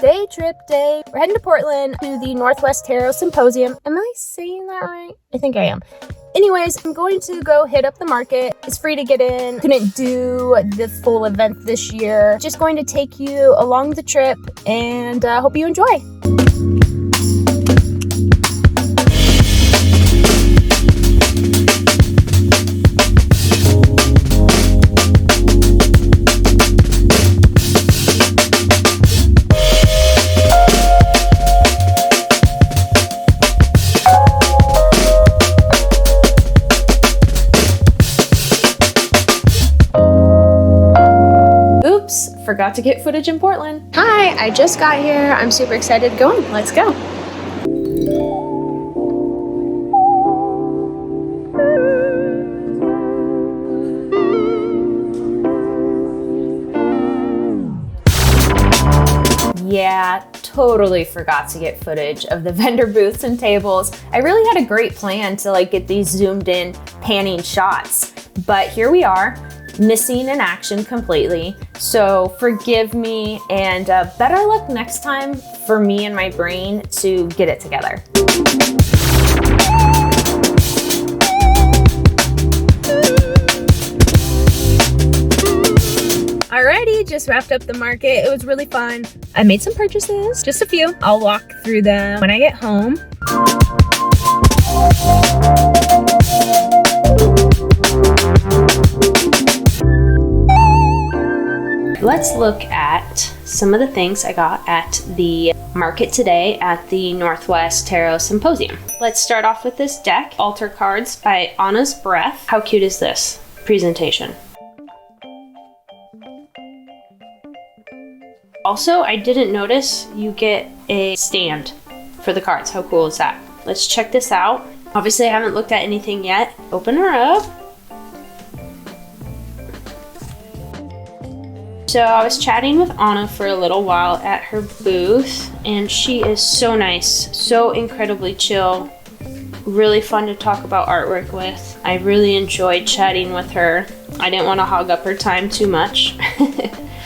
day trip day. We're heading to Portland to the Northwest Tarot Symposium. Am I saying that right? I think I am. Anyways, I'm going to go hit up the market. It's free to get in. Couldn't do the full event this year. Just going to take you along the trip and hope you enjoy. Forgot to get footage in Portland. Hi, I just got here. I'm super excited to go in. Let's go. Yeah, totally forgot to get footage of the vendor booths and tables. I really had a great plan to get these zoomed in panning shots, but here we are. Missing in action completely. So forgive me and better luck next time for me and my brain to get it together. Alrighty, just wrapped up the market. It was really fun. I made some purchases, just a few. I'll walk through them when I get home. Let's look at some of the things I got at the market today at the Northwest Tarot Symposium. Let's start off with this deck, Altar Cards by Annasbreath. How cute is this presentation? Also, I didn't notice you get a stand for the cards. How cool is that? Let's check this out. Obviously, I haven't looked at anything yet. Open her up. So I was chatting with Anna for a little while at her booth, and she is so nice, so incredibly chill, really fun to talk about artwork with. I really enjoyed chatting with her. I didn't want to hog up her time too much.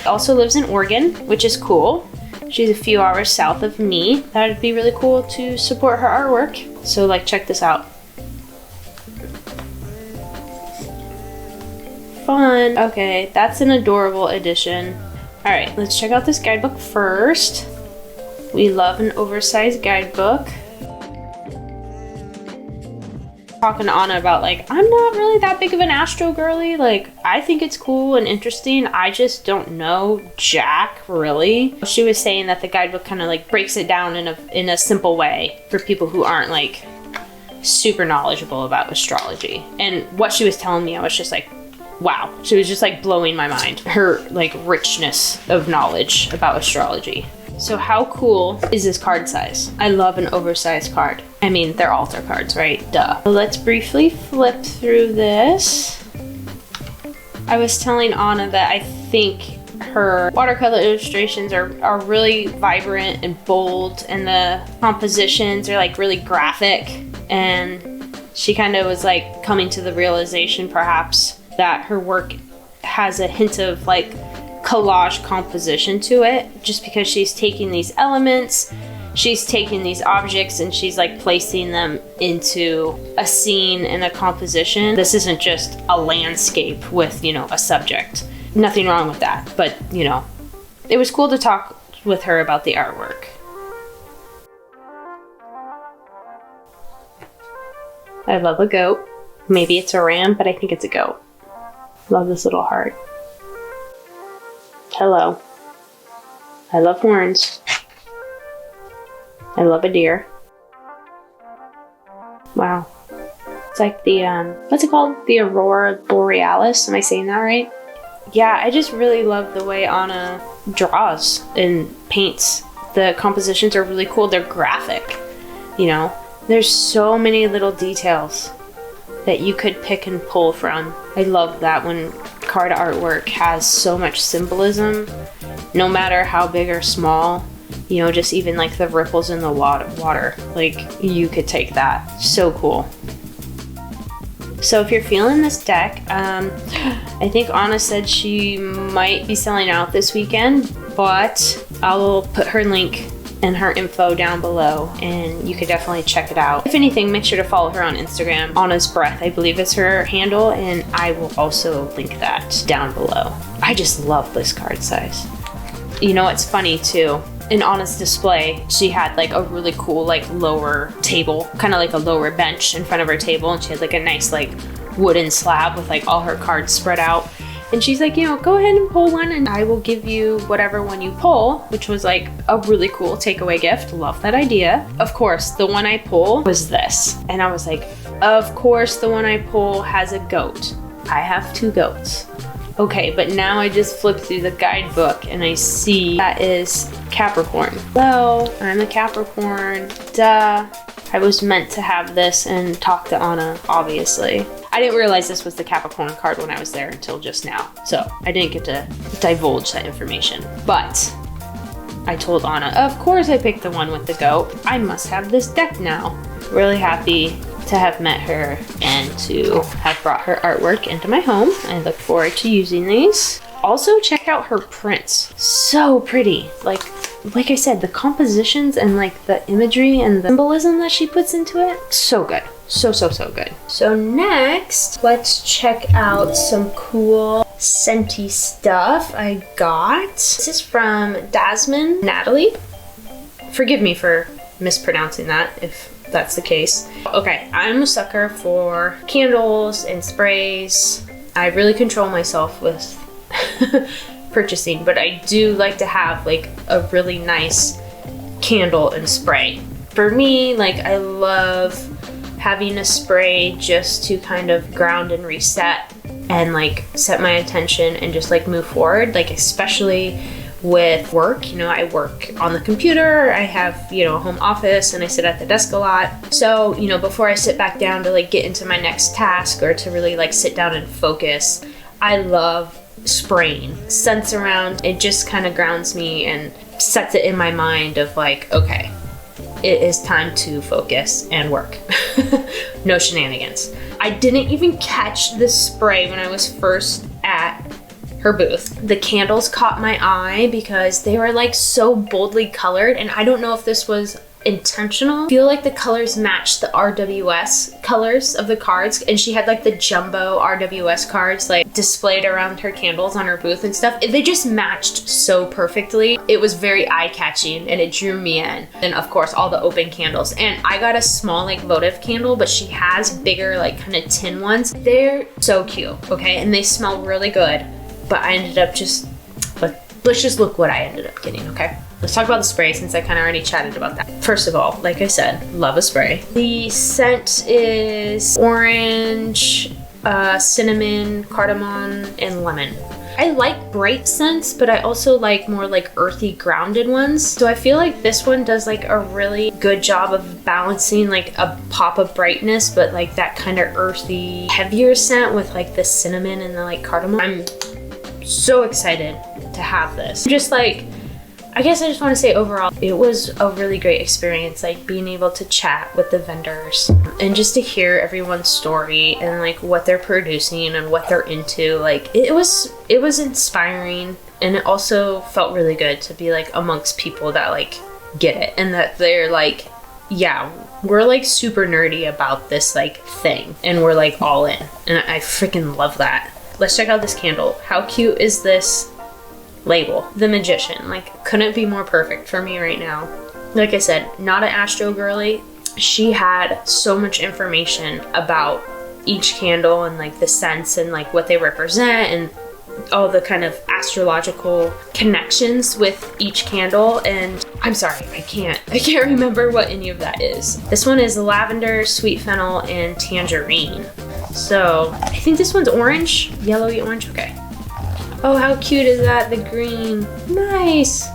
Also lives in Oregon, which is cool. She's a few hours south of me. That would be really cool to support her artwork. So check this out. Fun. Okay, that's an adorable addition. All right, let's check out this guidebook first. We love an oversized guidebook. Talking to Anna about I'm not really that big of an astro girly. I think it's cool and interesting. I just don't know jack really. She was saying that the guidebook kind of breaks it down in a simple way for people who aren't super knowledgeable about astrology. And what she was telling me, I was just wow. She was just blowing my mind. Her richness of knowledge about astrology. So how cool is this card size? I love an oversized card. I mean, they're altar cards, right? Duh. So let's briefly flip through this. I was telling Anna that I think her watercolor illustrations are really vibrant and bold, and the compositions are really graphic. And she kind of was coming to the realization perhaps that her work has a hint of collage composition to it, just because she's taking these elements, she's taking these objects, and she's placing them into a scene and a composition. This isn't just a landscape with, a subject. Nothing wrong with that, but, it was cool to talk with her about the artwork. I love a goat. Maybe it's a ram, but I think it's a goat. Love this little heart. Hello. I love horns. I love a deer. Wow. It's the, what's it called? The Aurora Borealis. Am I saying that right? Yeah, I just really love the way Anna draws and paints. The compositions are really cool. They're graphic. There's so many little details that you could pick and pull from. I love that when card artwork has so much symbolism, no matter how big or small, just even the ripples in the water, you could take that. So cool. So if you're feeling this deck, I think Anna said she might be selling out this weekend, but I'll put her link and her info down below, and you could definitely check it out. If anything, make sure to follow her on Instagram. Annasbreath, I believe is her handle, and I will also link that down below. I just love this card size. You know, it's funny too. In Anna's display, she had like a really cool like lower table, kind of like a lower bench in front of her table, and she had like a nice like wooden slab with like all her cards spread out. And she's like, you know, go ahead and pull one and I will give you whatever one you pull, which was like a really cool takeaway gift. Love that idea. Of course, the one I pull was this. And I was like, of course, the one I pull has a goat. I have 2 goats. Okay, but now I just flipped through the guidebook and I see that is Capricorn. Hello, I'm a Capricorn. Duh. I was meant to have this and talk to Anna, obviously. I didn't realize this was the Capricorn card when I was there until just now, so I didn't get to divulge that information. But I told Anna, of course I picked the one with the goat. I must have this deck now. Really happy to have met her and to have brought her artwork into my home. I look forward to using these. Also, check out her prints. So pretty. Like I said, the compositions and like the imagery and the symbolism that she puts into it, so good. So good. So next, let's check out some cool scenty stuff I got. This is from Dazmond, Natalie. Forgive me for mispronouncing that if that's the case. Okay, I'm a sucker for candles and sprays. I really control myself with purchasing, but I do like to have like a really nice candle and spray. For me, like I love having a spray just to kind of ground and reset and like set my attention and just like move forward, like especially with work. You know, I work on the computer, I have, you know, a home office and I sit at the desk a lot. So, you know, before I sit back down to like get into my next task or to really like sit down and focus, I love spraying scents around. It just kind of grounds me and sets it in my mind of like, okay, it is time to focus and work. No shenanigans. I didn't even catch this spray when I was first at her booth. The candles caught my eye because they were like so boldly colored, and I don't know if this was intentional. I feel like the colors matched the RWS colors of the cards, and she had like the jumbo RWS cards like displayed around her candles on her booth and stuff. They just matched so perfectly. It was very eye-catching and it drew me in. And of course all the open candles, and I got a small like votive candle, but she has bigger like kind of tin ones. They're so cute, okay, and they smell really good, but I ended up just, let's just look what I ended up getting, okay? Let's talk about the spray since I kind of already chatted about that. First of all, like I said, love a spray. The scent is orange, cinnamon, cardamom, and lemon. I like bright scents, but I also like more like earthy, grounded ones. So I feel like this one does like a really good job of balancing like a pop of brightness, but like that kind of earthy, heavier scent with like the cinnamon and the like cardamom. I'm so excited to have this. Just like, I guess I just want to say overall, it was a really great experience, like being able to chat with the vendors and just to hear everyone's story and like what they're producing and what they're into. Like it was inspiring, and it also felt really good to be like amongst people that like get it and that they're like, yeah, we're like super nerdy about this like thing and we're like all in, and I freaking love that. Let's check out this candle. How cute is this label? The Magician. Like, couldn't be more perfect for me right now. Like I said, not an astro girly. She had so much information about each candle and like the scents and like what they represent and all the kind of astrological connections with each candle. And I'm sorry, I can't remember what any of that is. This one is lavender, sweet fennel, and tangerine. So I think this one's orange, yellowy orange. Okay. Oh, how cute is that? The green. Nice.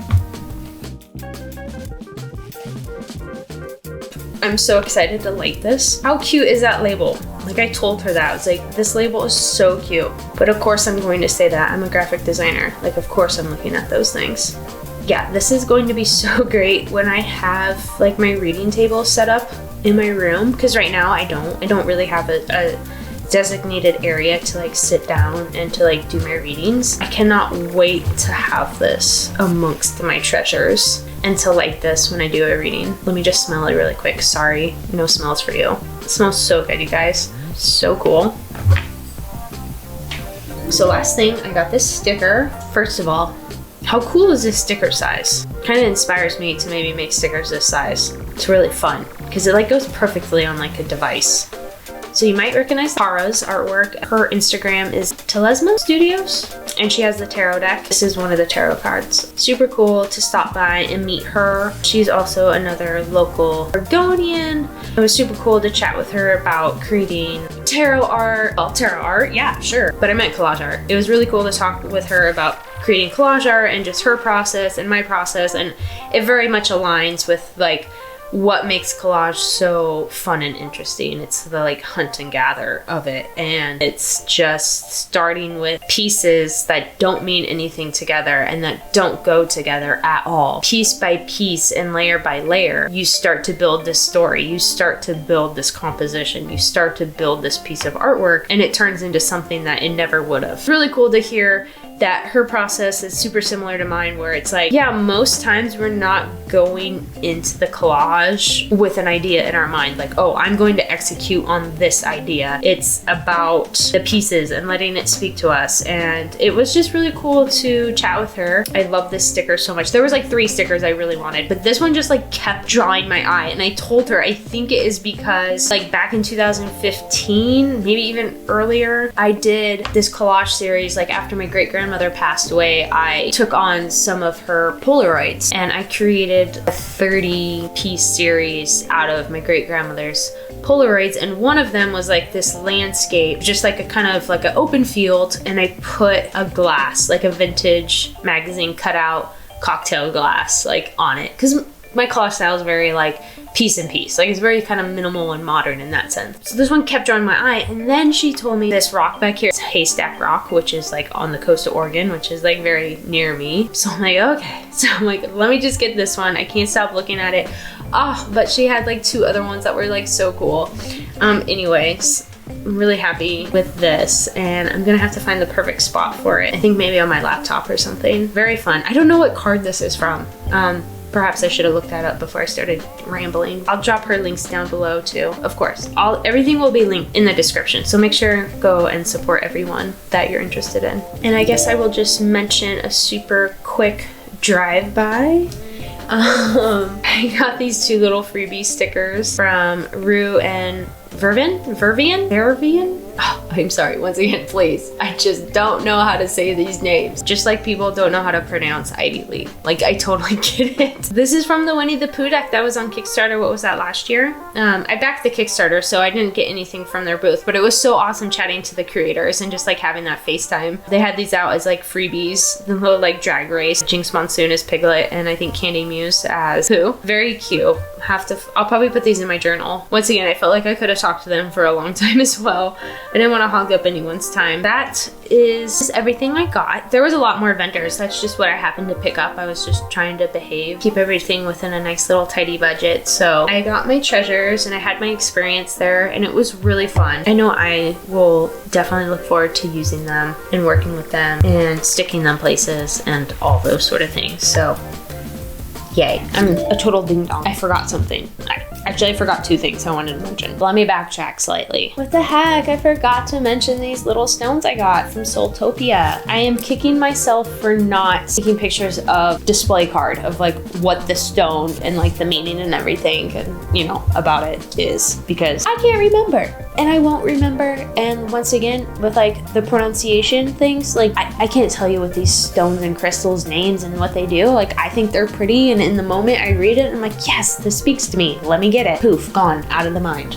I'm so excited to light this. How cute is that label? Like I told her that. I was like, this label is so cute. But of course I'm going to say that. I'm a graphic designer. Like of course I'm looking at those things. Yeah, this is going to be so great when I have like my reading table set up in my room. Because right now I don't really have a designated area to like sit down and to like do my readings. I cannot wait to have this amongst my treasures and to like this when I do a reading. Let me just smell it really quick. Sorry, no smells for you. It smells so good, you guys. So cool. So last thing, I got this sticker. First of all, how cool is this sticker size? Kind of inspires me to maybe make stickers this size. It's really fun because it like goes perfectly on like a device. So you might recognize Tara's artwork. Her Instagram is Telezma Studios, and she has the tarot deck. This is one of the tarot cards. Super cool to stop by and meet her. She's also another local Oregonian. It was super cool to chat with her about creating tarot art. Well, tarot art, yeah, sure. But I meant collage art. It was really cool to talk with her about creating collage art and just her process and my process, and it very much aligns with like what makes collage so fun and interesting. It's the like hunt and gather of it, and it's just starting with pieces that don't mean anything together and that don't go together at all. Piece by piece and layer by layer, you start to build this story, you start to build this composition, you start to build this piece of artwork, and it turns into something that it never would have. It's really cool to hear that her process is super similar to mine, where it's like, yeah, most times we're not going into the collage with an idea in our mind, like, oh, I'm going to execute on this idea. It's about the pieces and letting it speak to us. And it was just really cool to chat with her. I love this sticker so much. There was like 3 stickers I really wanted, but this one just like kept drawing my eye. And I told her, I think it is because like back in 2015, maybe even earlier, I did this collage series like after my great-grandmother passed away. I took on some of her Polaroids and I created a 30-piece series out of my great-grandmother's Polaroids, and one of them was like this landscape, just like a kind of like an open field, and I put a glass, like a vintage magazine cutout cocktail glass, like on it, because my collage style is very like piece and piece. Like it's very kind of minimal and modern in that sense. So this one kept drawing my eye, and then she told me this rock back here, it's Haystack Rock, which is like on the coast of Oregon, which is like very near me. So I'm like, okay. So I'm like, let me just get this one. I can't stop looking at it. Oh, but she had like 2 other ones that were like so cool. Anyways, I'm really happy with this, and I'm gonna have to find the perfect spot for it. I think maybe on my laptop or something. Very fun. I don't know what card this is from. Perhaps I should have looked that up before I started rambling. I'll drop her links down below too, of course. Everything will be linked in the description, so make sure go and support everyone that you're interested in. And I guess I will just mention a super quick drive-by. I got these 2 little freebie stickers from Rue and Vervain? Oh, I'm sorry, once again, please. I just don't know how to say these names. Just like people don't know how to pronounce Ivy Lee. Like, I totally get it. This is from the Winnie the Pooh deck that was on Kickstarter. What was that, last year? I backed the Kickstarter, so I didn't get anything from their booth, but it was so awesome chatting to the creators and just like having that FaceTime. They had these out as like freebies. The little like drag race, Jinx Monsoon as Piglet, and I think Candy Muse as Pooh. Very cute. I'll probably put these in my journal. Once again, I felt like I could have talked to them for a long time as well. I didn't want to hog up anyone's time. That is everything I got. There was a lot more vendors. That's just what I happened to pick up. I was just trying to behave, keep everything within a nice little tidy budget. So I got my treasures and I had my experience there, and it was really fun. I know I will definitely look forward to using them and working with them and sticking them places and all those sort of things. So yay. I'm a total ding dong. I forgot something. Actually, I forgot 2 things I wanted to mention. Let me backtrack slightly. What the heck? I forgot to mention these little stones I got from SoulTopia. I am kicking myself for not taking pictures of display card of like what the stone and like the meaning and everything and you know about it is, because I can't remember and I won't remember. And once again, with like the pronunciation things, like I can't tell you what these stones and crystals names and what they do. Like I think they're pretty, and in the moment I read it, I'm like, yes, this speaks to me. Let me get it. Poof, gone, out of the mind.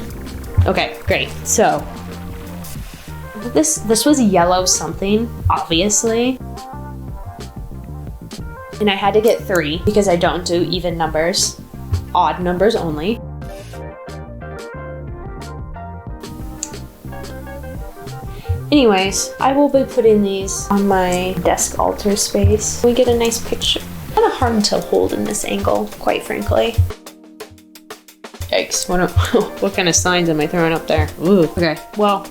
Okay, great. So this was yellow something, obviously. And I had to get 3 because I don't do even numbers, odd numbers only. Anyways, I will be putting these on my desk altar space. We get a nice picture. Kind of hard to hold in this angle, quite frankly. Yikes, what kind of signs am I throwing up there? Ooh, okay, well,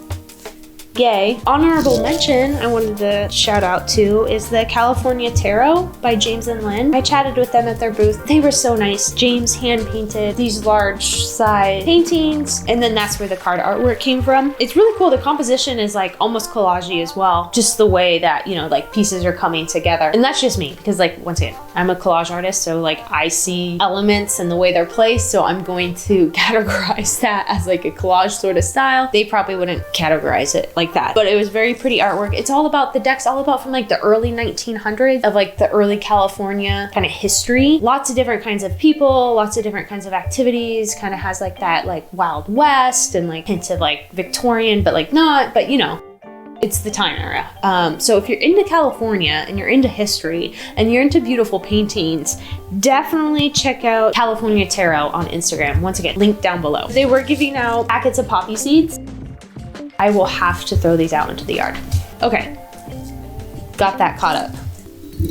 Yay. Honorable mention I wanted to shout out to is the California Tarot by James and Lynn. I chatted with them at their booth. They were so nice. James hand painted these large size paintings, and then that's where the card artwork came from. It's really cool. The composition is like almost collagey as well. Just the way that, you know, like pieces are coming together. And that's just me, because like, once again, I'm a collage artist, so like I see elements and the way they're placed, so I'm going to categorize that as like a collage sort of style. They probably wouldn't categorize it like that, but it was very pretty artwork. It's all about, the deck's all about from like the early 1900s of like the early California kind of history. Lots of different kinds of people, lots of different kinds of activities, kind of has like that like Wild West and like hints of like Victorian, but like not, but you know, it's the time era. So if you're into California and you're into history and you're into beautiful paintings, definitely check out California Tarot on Instagram. Once again, link down below. They were giving out packets of poppy seeds. I will have to throw these out into the yard. Okay, got that caught up.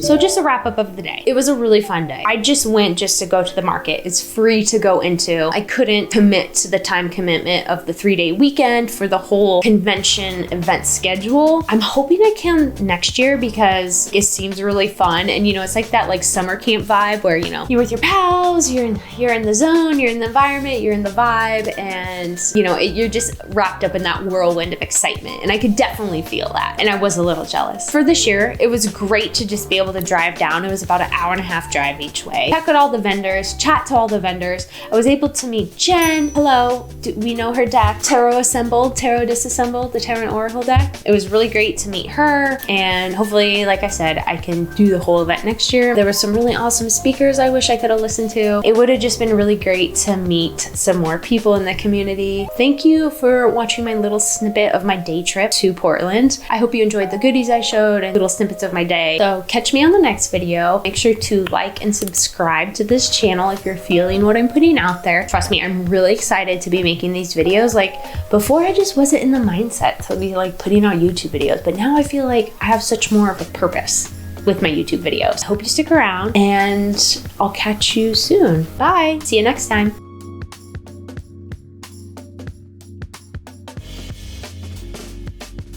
So just a wrap up of the day. It was a really fun day. I just went just to go to the market. It's free to go into. I couldn't commit to the time commitment of the 3-day weekend for the whole convention event schedule. I'm hoping I can next year because it seems really fun. And you know, it's like that like summer camp vibe where, you know, you're with your pals, you're in the zone, you're in the environment, you're in the vibe, and you know, you're just wrapped up in that whirlwind of excitement. And I could definitely feel that. And I was a little jealous. For this year, it was great to just be able to drive down. It was about an 1.5 hour drive each way. Check out all the vendors, chat to all the vendors. I was able to meet Jen. Hello, we know her deck, Tarot Assembled, Tarot Disassembled, the Tarot and Oracle deck. It was really great to meet her, and hopefully, like I said, I can do the whole event next year. There were some really awesome speakers I wish I could have listened to. It would have just been really great to meet some more people in the community. Thank you for watching my little snippet of my day trip to Portland. I hope you enjoyed the goodies I showed and little snippets of my day. So catch me on the next video. Make sure to like and subscribe to this channel if you're feeling what I'm putting out there. Trust me, I'm really excited to be making these videos. Like before, I just wasn't in the mindset to be like putting out YouTube videos, but now I feel like I have such more of a purpose with my YouTube videos. I hope you stick around, and I'll catch you soon. Bye. See you next time.